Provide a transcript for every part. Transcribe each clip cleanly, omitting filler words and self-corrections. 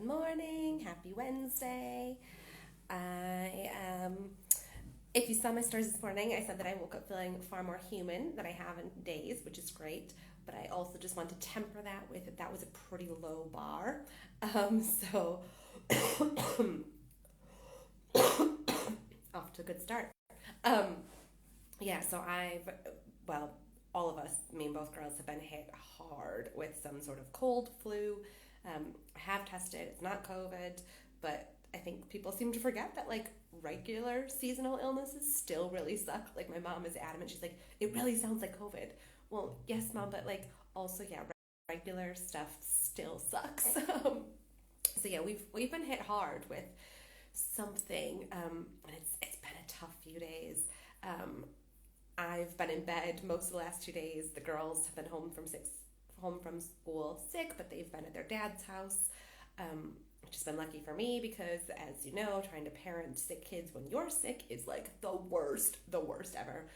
Good morning. Happy Wednesday. I If you saw my stories this morning, I said that I woke up feeling far more human than I have in days, which is great. But I also just want to temper that with that was a pretty low bar. So off to a good start. Um, yeah. So well, all of us, me and both girls, have been hit hard with some sort of cold, flu. I have tested. It's not COVID, but I think people seem to forget that like regular seasonal illnesses still really suck. Like my mom is adamant. She's like, it really sounds like COVID. Well, yes, mom, but like also yeah, regular stuff still sucks. So yeah, we've been hit hard with something, and it's been a tough few days. Um, I've been in bed most of the last 2 days. The girls have been home from school sick, but they've been at their dad's house, which has been lucky for me because, as you know, trying to parent sick kids when you're sick is like the worst ever.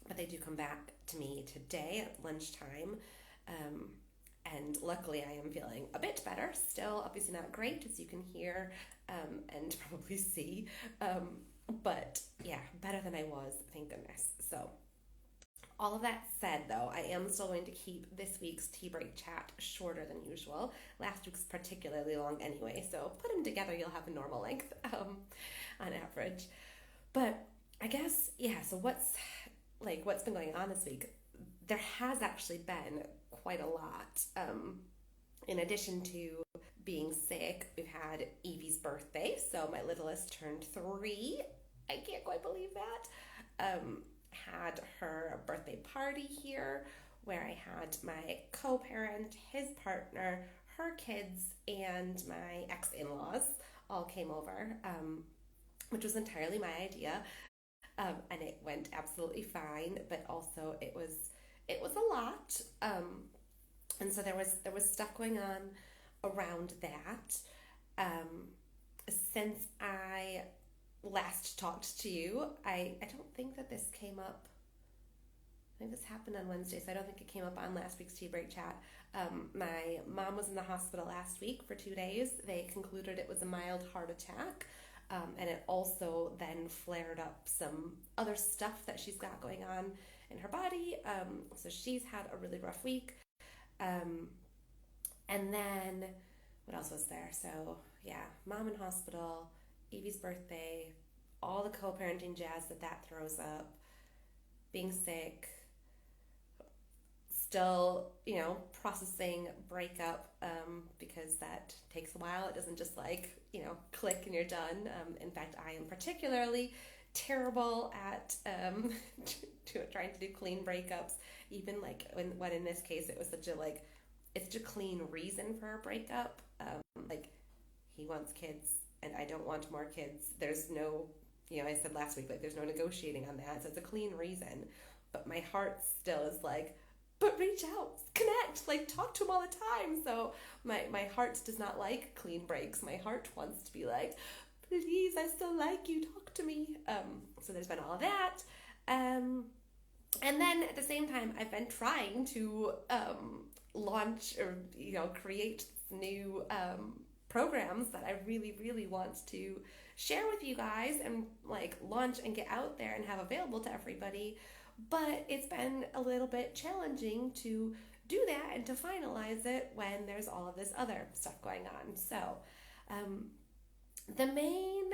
But they do come back to me today at lunchtime, and luckily I am feeling a bit better. Still, obviously not great, as you can hear and probably see. But yeah, better than I was, thank goodness. So all of that said, though, I am still going to keep this week's tea break chat shorter than usual. Last week's particularly long anyway, so put them together, you'll have a normal length on average. But I guess, yeah, so what's been going on this week? There has actually been quite a lot. In addition to being sick, we've had Evie's birthday, so my littlest turned 3. I can't quite believe that. Had her birthday party here where I had my co-parent, his partner, her kids, and my ex-in-laws all came over, which was entirely my idea, and it went absolutely fine. But also it was a lot, and so there was stuff going on around that. Since I last talked to you, I don't think that this came up. I think this happened on Wednesday, so I don't think it came up on last week's tea break chat. My mom was in the hospital last week for 2 days. They concluded it was a mild heart attack, and it also then flared up some other stuff that she's got going on in her body. So she's had a really rough week. And then what else was there? So yeah, mom in hospital, Evie's birthday, all the co-parenting jazz that throws up, being sick, still, processing breakup, because that takes a while. It doesn't just click and you're done. In fact, I am particularly terrible at trying to do clean breakups, even when in this case it was it's such a clean reason for a breakup. He wants kids and I don't want more kids. There's no, I said last week, there's no negotiating on that. So it's a clean reason. But my heart still is but reach out, connect, talk to him all the time. So my heart does not like clean breaks. My heart wants to be please, I still like you, talk to me. So there's been all of that. And then at the same time, I've been trying to launch or, create new programs that I really, really want to share with you guys and launch and get out there and have available to everybody. But it's been a little bit challenging to do that and to finalize it when there's all of this other stuff going on. So the main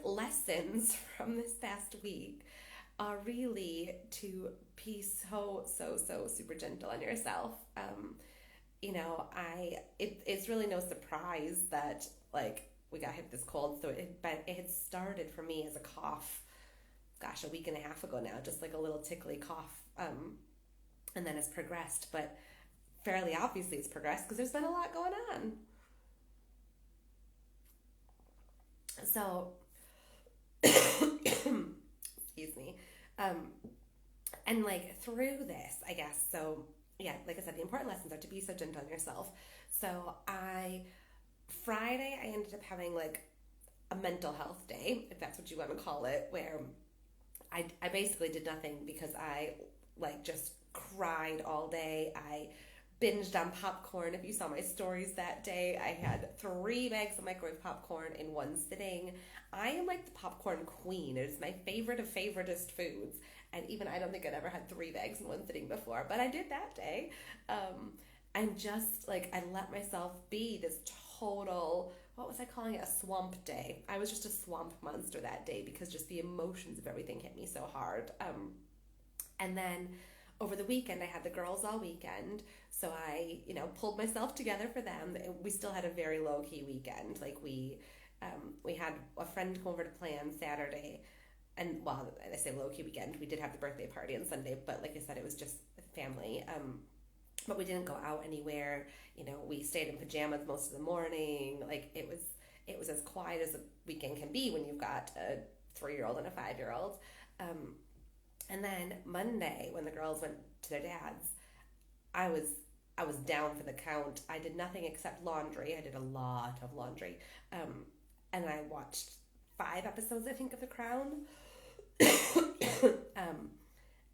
lessons from this past week are really to be so super gentle on yourself. It's really no surprise that we got hit with this cold. So it had started for me as a cough, a week and a half ago now, just a little tickly cough, and then it's progressed. But fairly obviously it's progressed because there's been a lot going on. So, excuse me, and through this, I guess. So yeah, like I said, the important lessons are to be so gentle on yourself. So Friday, I ended up having a mental health day, if that's what you want to call it, where I basically did nothing because I just cried all day. I binged on popcorn. If you saw my stories that day, I had 3 bags of microwave popcorn in one sitting. I am like the popcorn queen. It is my favorite of favoritist foods. And even I don't think I'd ever had 3 bags in one sitting before, but I did that day. I'm just like, I let myself be this total, what was I calling it? A swamp day. I was just a swamp monster that day because just the emotions of everything hit me so hard. And then over the weekend, I had the girls all weekend. So I, pulled myself together for them. We still had a very low key weekend. Like we had a friend come over to play on Saturday. And well, I say low key weekend. We did have the birthday party on Sunday, but like I said, it was just family. But we didn't go out anywhere. We stayed in pajamas most of the morning. Like it was as quiet as a weekend can be when you've got a 3-year-old and a 5-year-old. And then Monday, when the girls went to their dad's, I was down for the count. I did nothing except laundry. I did a lot of laundry, and I watched 5 episodes, I think, of The Crown,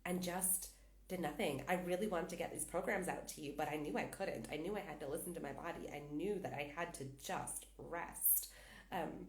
and just did nothing. I really wanted to get these programs out to you, but I knew I couldn't. I knew I had to listen to my body. I knew that I had to just rest. And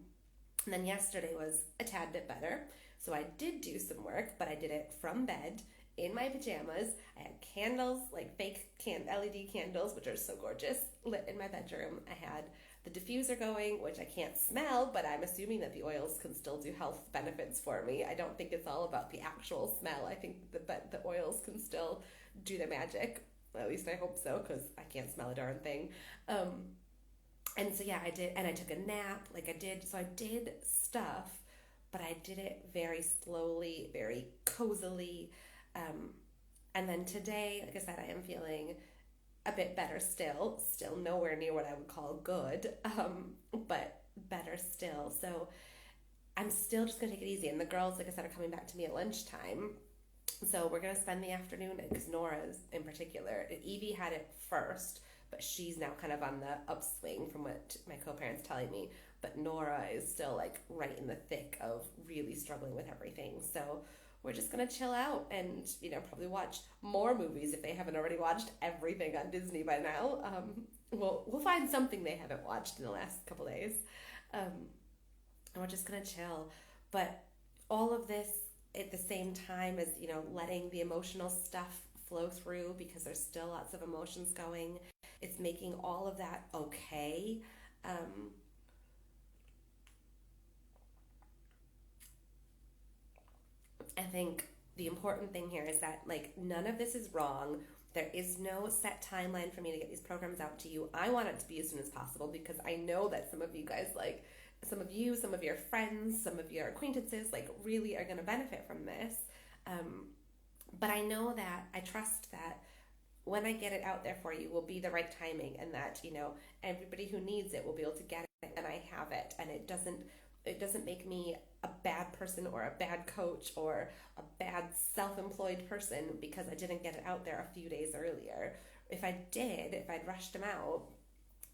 then yesterday was a tad bit better. So I did do some work, but I did it from bed in my pajamas. I had candles, like fake LED candles, which are so gorgeous, lit in my bedroom. I had the diffuser going, which I can't smell, but I'm assuming that the oils can still do health benefits for me. I don't think it's all about the actual smell. I think the oils can still do their magic. At least I hope so, because I can't smell a darn thing. And so yeah, I did, and I took a nap. So I did stuff, but I did it very slowly, very cozily. And then today, like I said, I am feeling a bit better still nowhere near what I would call good, but better still. So I'm still just going to take it easy. And the girls, like I said, are coming back to me at lunchtime. So we're going to spend the afternoon, because Nora's in particular, Evie had it first, but she's now kind of on the upswing from what my co-parents telling me. But Nora is still like right in the thick of really struggling with everything. So we're just going to chill out and, probably watch more movies if they haven't already watched everything on Disney by now. We'll find something they haven't watched in the last couple days. And we're just going to chill. But all of this at the same time as, letting the emotional stuff flow through, because there's still lots of emotions going. It's making all of that okay. I think the important thing here is that, like, none of this is wrong. There is no set timeline for me to get these programs out to you. I want it to be as soon as possible, because I know that some of you guys, like, some of your friends, some of your acquaintances, like, really are going to benefit from this. But I know that, I trust that when I get it out there for you will be the right timing, and that, everybody who needs it will be able to get it, and I have it, and it doesn't make me a bad person or a bad coach or a bad self-employed person because I didn't get it out there a few days earlier. If I'd rushed them out,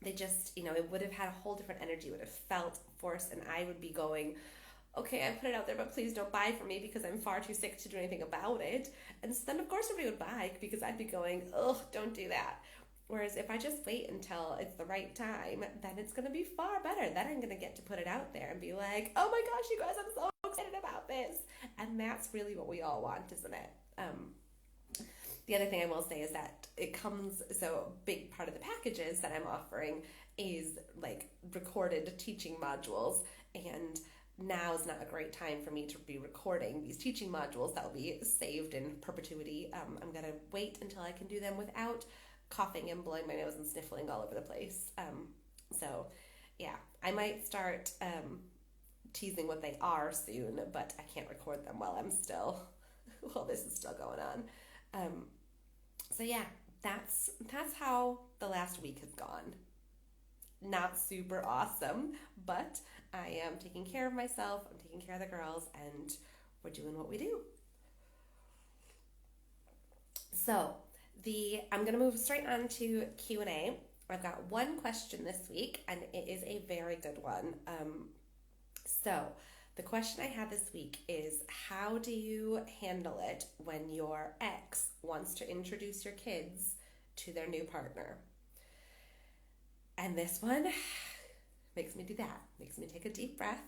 they just, it would have had a whole different energy, would have felt forced, and I would be going, okay, I put it out there, but please don't buy from me because I'm far too sick to do anything about it. And so then, of course, everybody would buy because I'd be going, oh, don't do that. Whereas if I just wait until it's the right time, then it's going to be far better. Then I'm going to get to put it out there and be like, oh my gosh, you guys, I'm so excited about this. And that's really what we all want, isn't it? The other thing I will say is that it comes, so a big part of the packages that I'm offering is like recorded teaching modules, and now is not a great time for me to be recording these teaching modules that will be saved in perpetuity. I'm going to wait until I can do them without coughing and blowing my nose and sniffling all over the place. So yeah, I might start teasing what they are soon, but I can't record them while this is still going on. So yeah, that's how the last week has gone. Not super awesome, but I am taking care of myself, I'm taking care of the girls, and we're doing what we do. So I'm going to move straight on to Q&A. I've got one question this week, and it is a very good one. So the question I have this week is, how do you handle it when your ex wants to introduce your kids to their new partner. And this one makes me do that, makes me take a deep breath.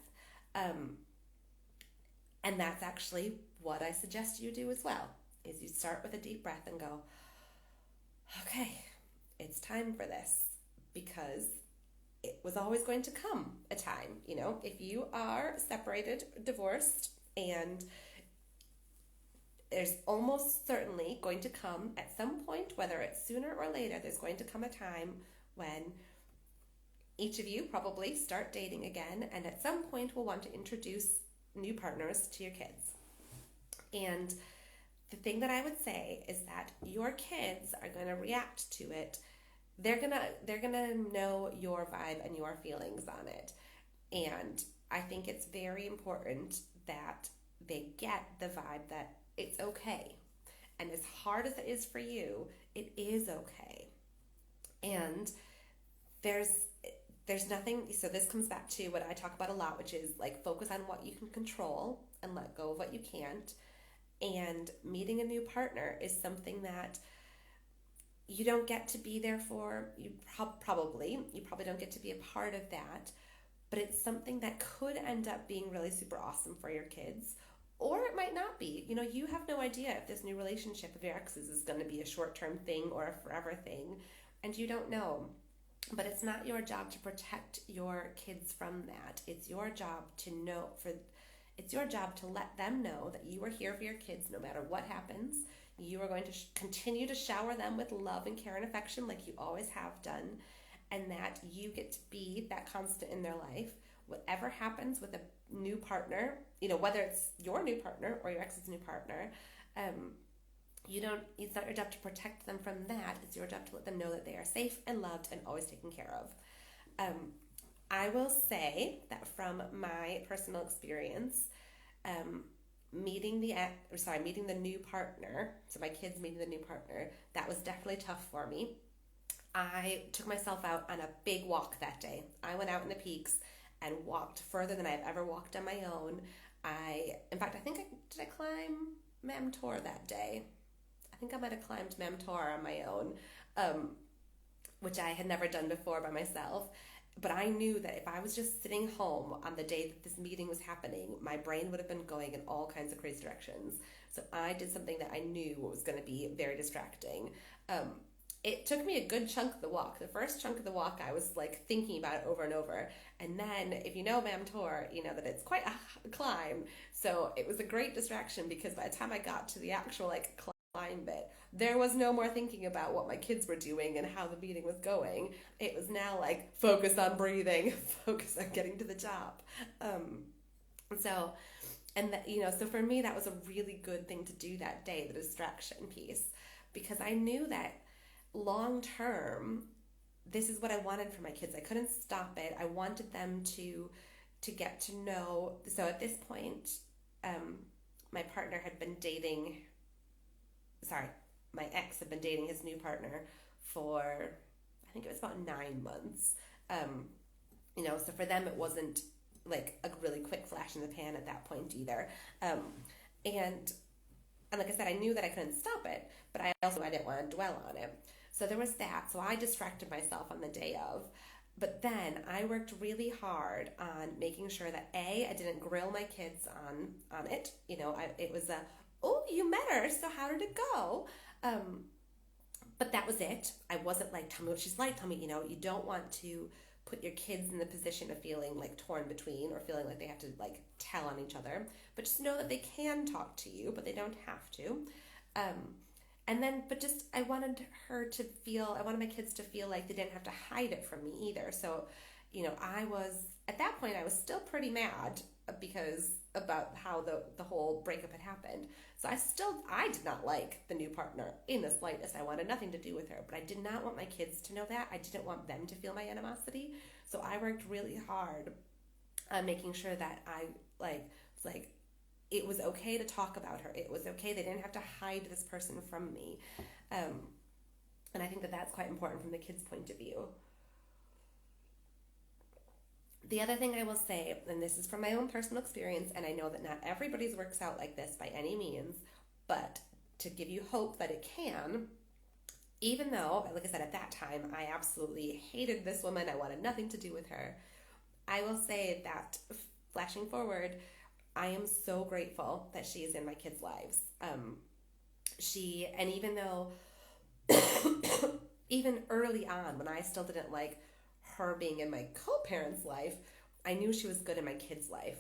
And that's actually what I suggest you do as well, is you start with a deep breath and go, okay, it's time for this, because it was always going to come a time, if you are separated, divorced, and there's almost certainly going to come at some point, whether it's sooner or later, there's going to come a time when each of you probably start dating again, and at some point will want to introduce new partners to your kids. And the thing that I would say is that your kids are going to react to it. They're gonna know your vibe and your feelings on it. And I think it's very important that they get the vibe that it's okay. And as hard as it is for you, it is okay. And there's nothing, so this comes back to what I talk about a lot, which is like focus on what you can control and let go of what you can't. And meeting a new partner is something that you don't get to be there for. You probably don't get to be a part of that, but it's something that could end up being really super awesome for your kids, or it might not be. You have no idea if this new relationship of your ex's is going to be a short-term thing or a forever thing, and you don't know. But it's not your job to protect your kids from that. It's your job it's your job to let them know that you are here for your kids no matter what happens. You are going to continue to shower them with love and care and affection like you always have done, and that you get to be that constant in their life. Whatever happens with a new partner, whether it's your new partner or your ex's new partner, it's not your job to protect them from that. It's your job to let them know that they are safe and loved and always taken care of. I will say that from my personal experience, meeting the new partner, so my kids meeting the new partner, that was definitely tough for me. I took myself out on a big walk that day. I went out in the peaks and walked further than I've ever walked on my own. Did I climb Mam Tor that day? I think I might have climbed Mam Tor on my own, which I had never done before by myself. But I knew that if I was just sitting home on the day that this meeting was happening, my brain would have been going in all kinds of crazy directions. So I did something that I knew was going to be very distracting. It took me a good chunk of the walk. The first chunk of the walk, I was like thinking about it over and over. And then if you know Mam Tor, you know that it's quite a climb. So it was a great distraction, because by the time I got to the actual climb bit, there was no more thinking about what my kids were doing and how the meeting was going. It was now focus on breathing, focus on getting to the job. So for me, that was a really good thing to do that day, the distraction piece, because I knew that long term, this is what I wanted for my kids. I couldn't stop it. I wanted them to get to know. So at this point, my ex had been dating his new partner for, I think it was about 9 months. So for them, it wasn't like a really quick flash in the pan at that point either. And like I said, I knew that I couldn't stop it, but I didn't want to dwell on it. So there was that. So I distracted myself on the day of. But then I worked really hard on making sure that I didn't grill my kids on it. It was oh, you met her, so how did it go? But that was it. I wasn't tell me what she's like. Tell me, you don't want to put your kids in the position of feeling torn between, or feeling like they have to tell on each other. But just know that they can talk to you, but they don't have to. I wanted my kids to feel like they didn't have to hide it from me either. So, at that point, I was still pretty mad about how the whole breakup had happened. So I did not like the new partner in the slightest. I wanted nothing to do with her, but I did not want my kids to know that. I didn't want them to feel my animosity. So I worked really hard on making sure that it was okay to talk about her. It was okay. They didn't have to hide this person from me. And I think that that's quite important from the kids' point of view. The other thing I will say, and this is from my own personal experience, and I know that not everybody's works out like this by any means, but to give you hope that it can, even though, like I said, at that time, I absolutely hated this woman. I wanted nothing to do with her. I will say that flashing forward, I am so grateful that she is in my kids' lives. And even though, even early on, when I still didn't like her being in my co-parent's life, I knew she was good in my kids' life.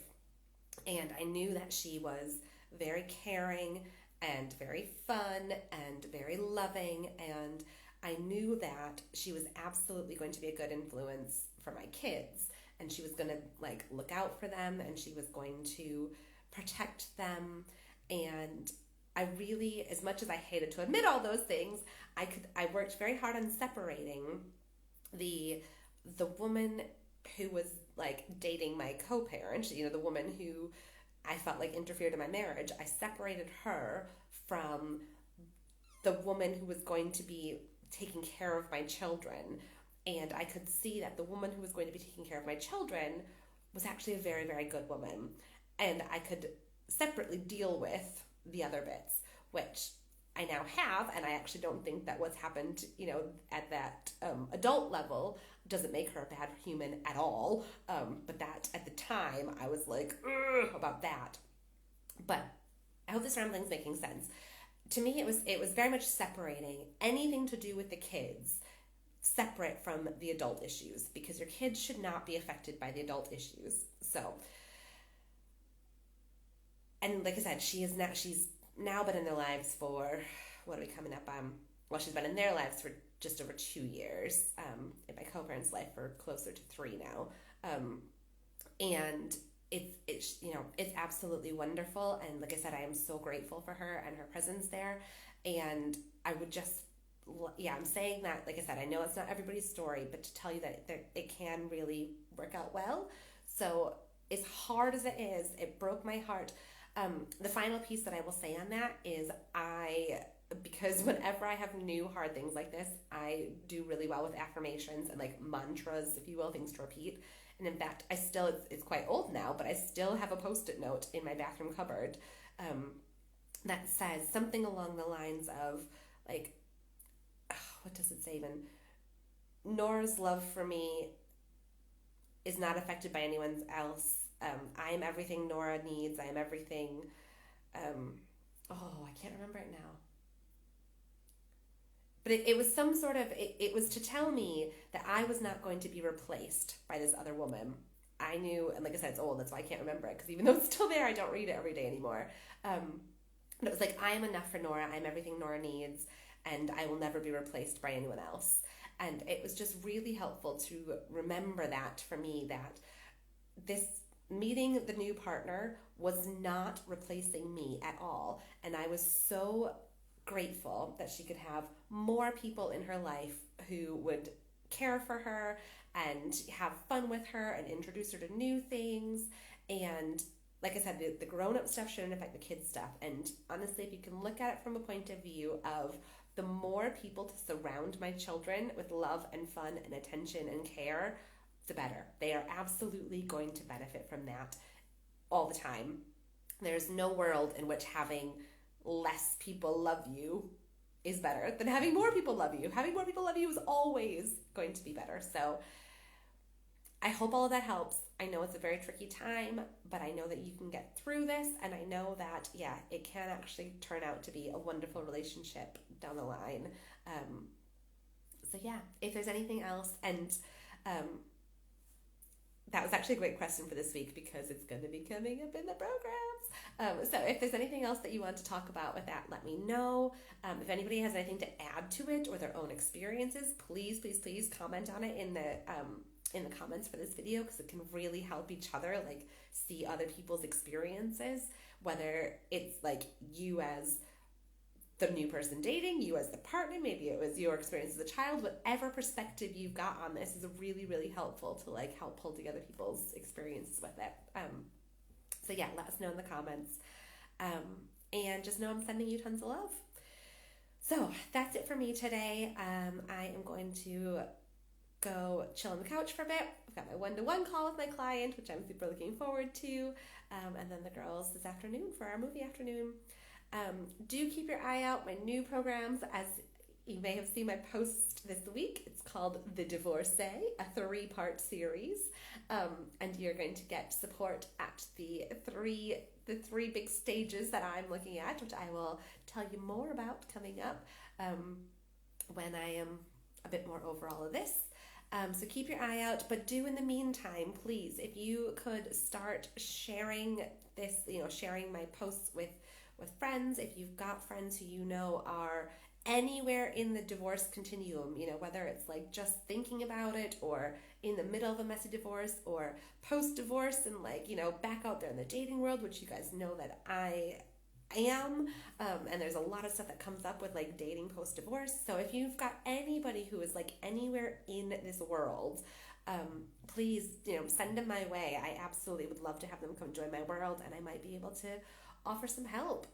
And I knew that she was very caring and very fun and very loving. And I knew that she was absolutely going to be a good influence for my kids. And she was going to like look out for them, and she was going to protect them. And I really, as much as I hated to admit all those things, I worked very hard on separating the woman who was like dating my co-parent, the woman who I felt like interfered in my marriage. I separated her from the woman who was going to be taking care of my children. And I could see that the woman who was going to be taking care of my children was actually a very, very good woman. And I could separately deal with the other bits, which I now have. And I actually don't think that what's happened, at that adult level doesn't make her a bad human at all. But that at the time I was like, ugh, about that. But I hope this rambling's making sense. To me, it was very much separating anything to do with the kids separate from the adult issues, because your kids should not be affected by the adult issues. So, and like I said, she's now been in their lives for, what are we coming up on? Well, she's been in their lives for just over 2 years. In my co-parents' life for closer to 3 now. And it's absolutely wonderful. And like I said, I am so grateful for her and her presence there. And I would just, I'm saying that, like I said, I know it's not everybody's story, but to tell you that it can really work out well. So as hard as it is, it broke my heart. The final piece that I will say on that is because whenever I have new hard things like this, I do really well with affirmations and like mantras, if you will, things to repeat. And in fact, it's quite old now, but I still have a Post-it note in my bathroom cupboard that says something along the lines of like, what does it say even? Nora's love for me is not affected by anyone else. I am everything Nora needs. I am everything. I can't remember it now. But it was some sort of, it was to tell me that I was not going to be replaced by this other woman. I knew, and like I said, it's old, that's why I can't remember it, because even though it's still there, I don't read it every day anymore. But it was like, I am enough for Nora. I'm everything Nora needs, and I will never be replaced by anyone else. And it was just really helpful to remember that for me, that this meeting the new partner was not replacing me at all. And I was so grateful that she could have more people in her life who would care for her and have fun with her and introduce her to new things. And like I said, the grown-up stuff shouldn't affect the kids stuff. And honestly, if you can look at it from a point of view of the more people to surround my children with love and fun and attention and care, the better. They are absolutely going to benefit from that all the time. There's no world in which having less people love you is better than having more people love you. Having more people love you is always going to be better. So I hope all of that helps. I know it's a very tricky time, but I know that you can get through this, and I know that, it can actually turn out to be a wonderful relationship down the line. If there's anything else, and that was actually a great question for this week because it's going to be coming up in the programs. So if there's anything else that you want to talk about with that, let me know. If anybody has anything to add to it or their own experiences, please comment on it in the comments for this video, because it can really help each other like see other people's experiences, whether it's like you as the new person dating, you as the partner, maybe it was your experience as a child, whatever perspective you've got on this is really, really helpful to like help pull together people's experiences with it. Let us know in the comments. And just know I'm sending you tons of love. So that's it for me today. I am going to go chill on the couch for a bit. I've got my one-to-one call with my client, which I'm super looking forward to. And then the girls this afternoon for our movie afternoon. Do keep your eye out. My new programs, as You may have seen my post this week. It's called The Divorcee, a 3-part series. And you're going to get support at the three big stages that I'm looking at, which I will tell you more about coming up when I am a bit more over all of this. So keep your eye out, but do in the meantime, please, if you could start sharing this, sharing my posts with friends. If you've got friends who you know are anywhere in the divorce continuum, whether it's like just thinking about it or in the middle of a messy divorce or post-divorce and back out there in the dating world, which you guys know that I am, and there's a lot of stuff that comes up with like dating post-divorce. So if you've got anybody who is like anywhere in this world, please send them my way. I absolutely would love to have them come join my world, and I might be able to offer some help.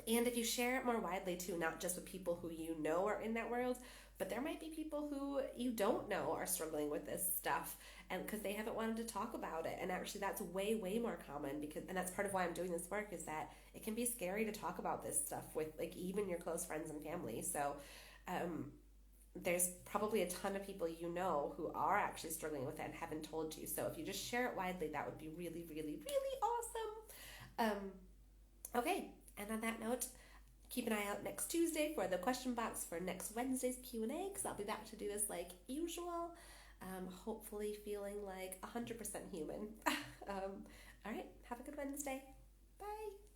And if you share it more widely too, not just with people who you know are in that world, but there might be people who you don't know are struggling with this stuff, and because they haven't wanted to talk about it. And actually that's way more common, and that's part of why I'm doing this work, is that it can be scary to talk about this stuff with like even your close friends and family. So there's probably a ton of people who are actually struggling with it and haven't told you. So if you just share it widely, that would be really awesome. Okay, and on that note, keep an eye out next Tuesday for the question box for next Wednesday's Q&A, because I'll be back to do this like usual. Hopefully feeling like 100% human. All right, have a good Wednesday. Bye.